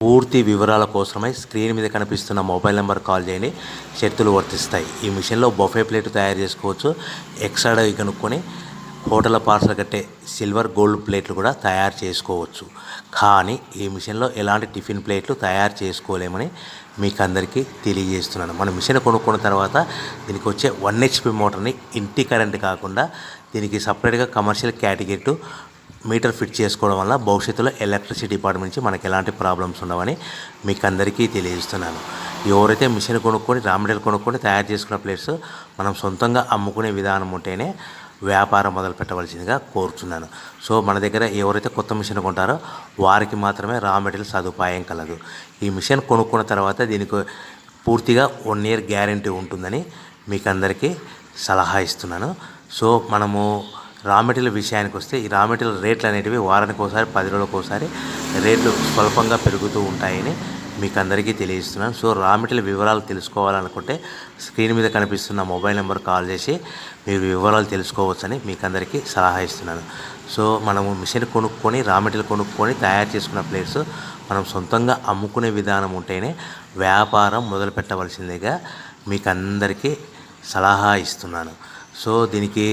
పూర్తి వివరాల కోసమై స్క్రీన్ మీద కనిపిస్తున్న మొబైల్ నెంబర్ కాల్ చేయండి. షరతులు వర్తిస్తాయి. ఈ మిషన్లో బొఫే ప్లేట్ తయారు చేసుకోవచ్చు. ఎక్స్ట్రా డై కనుక్కొని హోటల్ పార్సల్ కట్టే సిల్వర్ గోల్డ్ ప్లేట్లు కూడా తయారు చేసుకోవచ్చు. కానీ ఈ మిషన్లో ఎలాంటి టిఫిన్ ప్లేట్లు తయారు చేసుకోలేమని మీకు అందరికీ తెలియజేస్తున్నాను. మన మిషన్ కొనుక్కున్న తర్వాత దీనికి వచ్చే 1 HP మోటార్ని ఇంటి కరెంట్ కాకుండా దీనికి సపరేట్గా కమర్షియల్ కేటగిరీ మీటర్ ఫిట్ చేసుకోవడం వల్ల భవిష్యత్తులో ఎలక్ట్రిసిటీ డిపార్ట్మెంట్ నుంచి మనకి ఎలాంటి ప్రాబ్లమ్స్ ఉండవని మీకు అందరికీ తెలియజేస్తున్నాను. ఎవరైతే మిషన్ కొనుక్కొని రా మెటీరియల్ కొనుక్కొని తయారు చేసుకున్న ప్లేట్స్ మనం సొంతంగా అమ్ముకునే విధానం ఉంటేనే వ్యాపారం మొదలు పెట్టవలసిందిగా కోరుతున్నాను. సో మన దగ్గర ఎవరైతే కొత్త మిషన్ కొంటారో వారికి మాత్రమే రా మెటీరియల్ సదుపాయం కలదు. ఈ మిషన్ కొనుక్కున్న తర్వాత దీనికి పూర్తిగా 1 year గ్యారంటీ ఉంటుందని మీకు అందరికీ సలహా ఇస్తున్నాను. సో మనము రా మెటీరియల్ విషయానికి వస్తే ఈ రా మెటీరియల్ రేట్లు అనేటివి వారానికి ఒకసారి 10 రోజులకు ఒకసారి రేట్లు స్వల్పంగా పెరుగుతూ ఉంటాయని మీకు అందరికీ తెలియజేస్తున్నాను. సో రా మెటీరియల్ వివరాలు తెలుసుకోవాలనుకుంటే స్క్రీన్ మీద కనిపిస్తున్న మొబైల్ నెంబర్ కాల్ చేసి మీరు వివరాలు తెలుసుకోవచ్చని మీకు అందరికీ సలహా ఇస్తున్నాను. సో మనము మిషన్ కొనుక్కొని రా మెటీరియల్ కొనుక్కొని తయారు చేసుకున్న ప్లేట్స్ మనం సొంతంగా అమ్ముకునే విధానం ఉంటేనే వ్యాపారం మొదలు పెట్టవలసిందిగా మీకు అందరికీ సలహా ఇస్తున్నాను. సో దీనికి